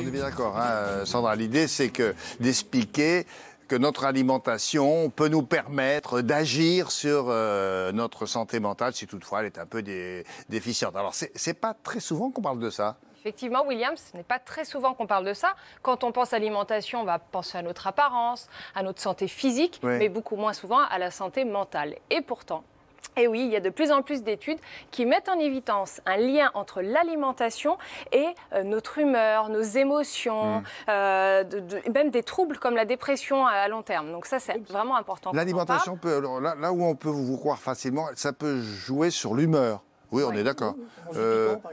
On est bien d'accord, hein, Sandra. L'idée, c'est d'expliquer que notre alimentation peut nous permettre d'agir sur notre santé mentale, si toutefois elle est un peu déficiente. Alors, c'est pas très souvent qu'on parle de ça. Effectivement, William, ce n'est pas très souvent qu'on parle de ça. Quand on pense à l'alimentation, on va penser à notre apparence, à notre santé physique, oui, mais beaucoup moins souvent à la santé mentale. Et pourtant, et oui, il y a de plus en plus d'études qui mettent en évidence un lien entre l'alimentation et notre humeur, nos émotions, même des troubles comme la dépression à long terme. Donc ça, c'est vraiment important. L'alimentation, là où on peut vous croire facilement, ça peut jouer sur l'humeur. Oui, on est d'accord.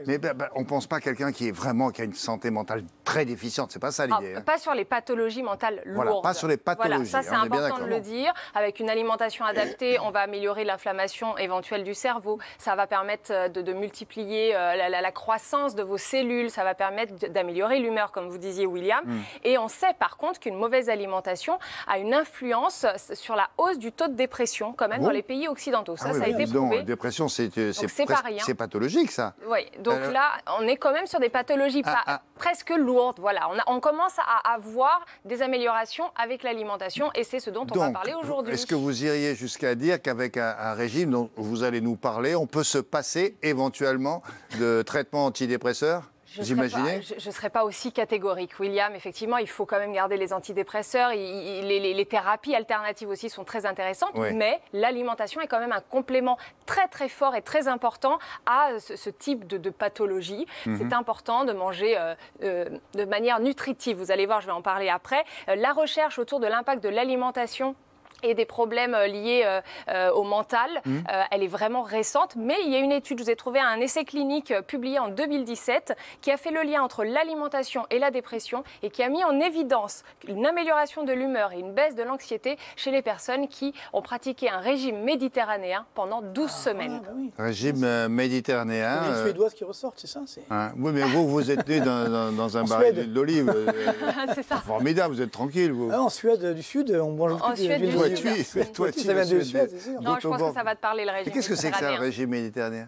Mais on ne pense pas à quelqu'un qui a une santé mentale très déficiente. C'est pas ça l'idée. Pas sur les pathologies mentales lourdes. Voilà, pas sur les pathologies. Voilà, ça c'est important de le dire. Avec une alimentation adaptée, on va améliorer l'inflammation éventuelle du cerveau. Ça va permettre de multiplier la croissance de vos cellules. Ça va permettre d'améliorer l'humeur, comme vous disiez, William. Et on sait par contre qu'une mauvaise alimentation a une influence sur la hausse du taux de dépression, quand même, dans les pays occidentaux. Ça, ça a été prouvé. La dépression, c'est pathologique, ça. Oui, donc là, on est quand même sur des pathologies presque lourdes. Voilà, on commence à avoir des améliorations avec l'alimentation et c'est ce dont on va parler aujourd'hui. Est-ce que vous iriez jusqu'à dire qu'avec un régime dont vous allez nous parler, on peut se passer éventuellement de traitements antidépresseurs ? Je ne serais pas aussi catégorique, William. Effectivement, il faut quand même garder les antidépresseurs. Les thérapies alternatives aussi sont très intéressantes. Oui. Mais l'alimentation est quand même un complément très très fort et très important à ce type de pathologie. C'est important de manger de manière nutritive. Vous allez voir, je vais en parler après. La recherche autour de l'impact de l'alimentation et des problèmes liés au mental, elle est vraiment récente. Mais il y a une étude, je vous ai trouvé un essai clinique publié en 2017 qui a fait le lien entre l'alimentation et la dépression et qui a mis en évidence une amélioration de l'humeur et une baisse de l'anxiété chez les personnes qui ont pratiqué un régime méditerranéen pendant 12 semaines. Bah oui. Régime méditerranéen. C'est les Suédoises qui ressortent, c'est ça Oui, mais vous êtes né dans un baril d'huile d'olive. C'est ça. Formidable, vous êtes tranquille. Vous. En Suède du Sud, on mange en Suède du Sud. Toi, ça vient de Suède, c'est sûr. Non, je pense que ça va te parler, le régime méditerranéen. Qu'est-ce que c'est que ça, le régime méditerranéen ?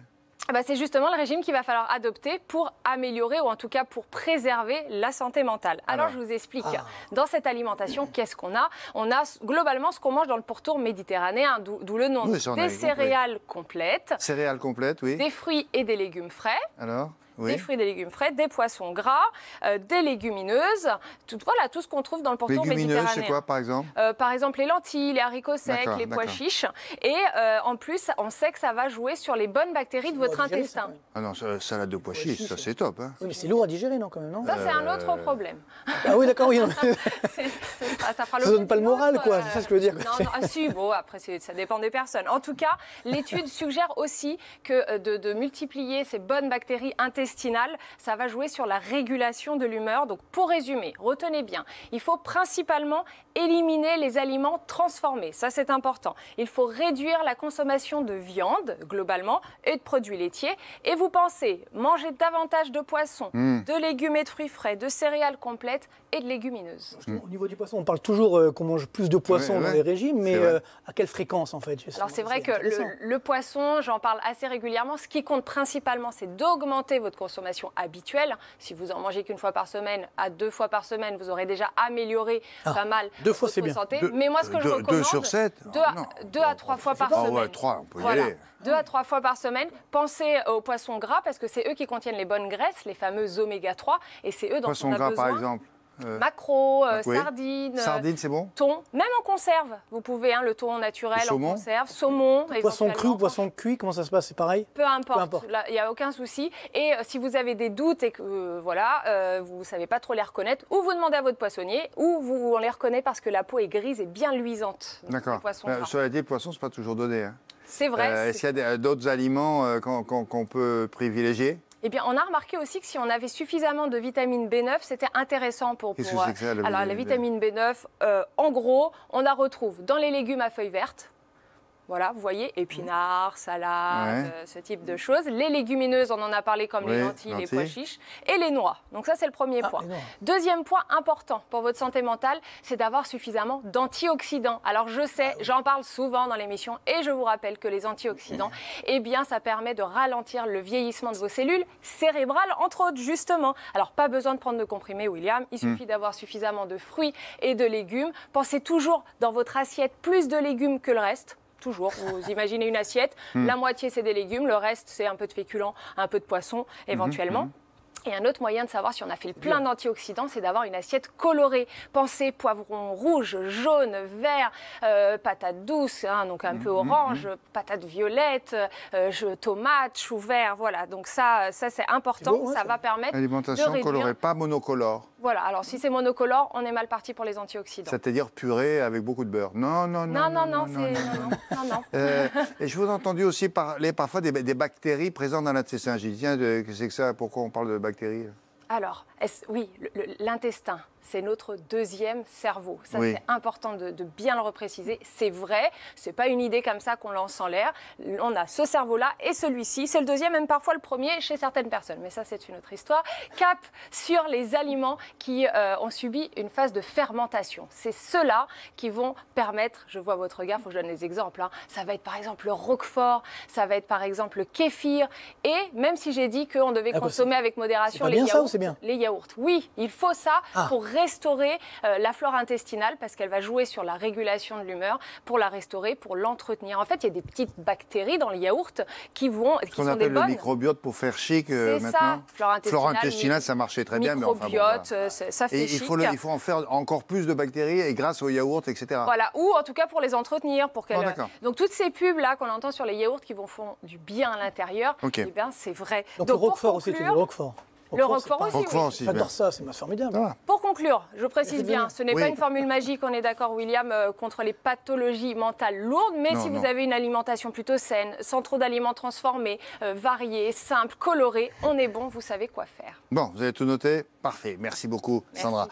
C'est justement le régime qu'il va falloir adopter pour améliorer ou en tout cas pour préserver la santé mentale. Alors je vous explique. Dans cette alimentation, qu'est-ce qu'on a ? On a globalement ce qu'on mange dans le pourtour méditerranéen, d'où le nom. Des céréales complètes. Céréales complètes, oui. Des fruits et des légumes frais. Alors ? Des fruits et des légumes frais, des poissons gras, des légumineuses, tout ce qu'on trouve dans le pourtour méditerranéen. Légumineuses, c'est quoi par exemple ? Par exemple les lentilles, les haricots secs, les pois chiches. Et en plus, on sait que ça va jouer sur les bonnes bactéries de votre intestin. Ah non, salade de pois chiches, ça c'est top. Hein. Oui, mais c'est lourd à digérer, non, quand même, non ? Ça, c'est un autre problème. Ah oui, d'accord, oui. Ça ne donne pas le moral, quoi, c'est ça ce que je veux dire. Non, si, bon, après, ça dépend des personnes. En tout cas, l'étude suggère aussi que de multiplier ces bonnes bactéries intestinales, ça va jouer sur la régulation de l'humeur. Donc, pour résumer, retenez bien, il faut principalement éliminer les aliments transformés. Ça, c'est important. Il faut réduire la consommation de viande, globalement, et de produits laitiers. Et vous pensez manger davantage de poissons, de légumes et de fruits frais, de céréales complètes et de légumineuses. Au niveau du poisson, on parle toujours qu'on mange plus de poissons dans les régimes, mais à quelle fréquence, en fait ? Alors, c'est vrai que le poisson, j'en parle assez régulièrement. Ce qui compte principalement, c'est d'augmenter votre consommation habituelle. Si vous en mangez qu'une fois par semaine, à 2 fois par semaine, vous aurez déjà amélioré pas mal 2 fois, votre santé. Mais moi, ce que je recommande... 2 sur 7 2 à 3 fois par semaine. Ouais, 3, on peut y aller. 2 à 3 fois par semaine. Pensez aux poissons gras parce que c'est eux qui contiennent les bonnes graisses, les fameux oméga 3, et c'est eux dont on a besoin. Poisson gras, par exemple. Maquereau, sardines. Sardines, c'est bon ? Thon, même en conserve. Vous pouvez, le thon naturel en conserve, saumon. Poisson cru ou poisson cuit, comment ça se passe ? C'est pareil ? Peu importe. Il n'y a aucun souci. Et si vous avez des doutes et que vous ne savez pas trop les reconnaître, ou vous demandez à votre poissonnier, ou on les reconnaît parce que la peau est grise et bien luisante. D'accord. Cela dit, le poisson, ce n'est pas toujours donné. Hein. C'est vrai. Est-ce qu'il y a d'autres aliments qu'on peut privilégier ? Eh bien, on a remarqué aussi que si on avait suffisamment de vitamine B9, c'était intéressant pour... Qu'est-ce que c'est que ça, Alors, la vitamine B9, en gros, on la retrouve dans les légumes à feuilles vertes. Voilà, vous voyez, épinards, salades, ce type de choses. Les légumineuses, on en a parlé comme les lentilles, les pois chiches. Et les noix. Donc ça, c'est le premier point. Deuxième point important pour votre santé mentale, c'est d'avoir suffisamment d'antioxydants. Alors je sais, j'en parle souvent dans l'émission et je vous rappelle que les antioxydants, eh bien, ça permet de ralentir le vieillissement de vos cellules cérébrales, entre autres, justement. Alors pas besoin de prendre de comprimés, William. Il suffit d'avoir suffisamment de fruits et de légumes. Pensez toujours dans votre assiette plus de légumes que le reste. Toujours, vous imaginez une assiette, la moitié c'est des légumes, le reste c'est un peu de féculents, un peu de poisson éventuellement. Et un autre moyen de savoir si on a fait le plein d'antioxydants, c'est d'avoir une assiette colorée. Pensez poivron rouge, jaune, vert, patates douces, donc un peu orange, patates violettes, tomates, choux verts, voilà. Donc ça c'est important, beau, ça va permettre alimentation de réduire... colorée, pas monocolore. Voilà, alors si c'est monocolore, on est mal parti pour les antioxydants. C'est-à-dire purée avec beaucoup de beurre. Non. Et je vous ai entendu aussi parler parfois des bactéries présentes dans l'intestin. J'ai dit, tiens, qu'est-ce que c'est que ça? Pourquoi on parle de bactéries? Alors, oui, l'intestin, c'est notre deuxième cerveau. Ça, c'est important de bien le repréciser. C'est vrai, c'est pas une idée comme ça qu'on lance en l'air. On a ce cerveau-là et celui-ci. C'est le deuxième, même parfois le premier chez certaines personnes. Mais ça, c'est une autre histoire. Cap sur les aliments qui ont subi une phase de fermentation. C'est ceux-là qui vont permettre, je vois votre regard, il faut que je donne des exemples. Ça va être par exemple le roquefort, ça va être par exemple le kéfir. Et même si j'ai dit qu'on devait consommer avec modération les yaourts. Les yaourts, oui, il faut ça pour restaurer la flore intestinale parce qu'elle va jouer sur la régulation de l'humeur, pour la restaurer, pour l'entretenir. En fait, il y a des petites bactéries dans le yaourt qui sont des bonnes. Ce qu'on appelle le microbiote pour faire chic maintenant. C'est ça, flore intestinale, ça marchait très bien, mais enfin bon, ça fait chic. Il faut en faire encore plus de bactéries et grâce aux yaourts, etc. Voilà, ou en tout cas pour les entretenir. Donc toutes ces pubs-là qu'on entend sur les yaourts qui vont faire du bien à l'intérieur, eh bien c'est vrai. Donc le roquefort aussi, c'est le roquefort. Le roquefort aussi, J'adore ça, c'est formidable. Pour conclure, je précise bien, ce n'est pas une formule magique, on est d'accord William, contre les pathologies mentales lourdes, mais si vous avez une alimentation plutôt saine, sans trop d'aliments transformés, variés, simples, colorés, on est bon, vous savez quoi faire. Bon, vous avez tout noté? Parfait, merci beaucoup Sandra.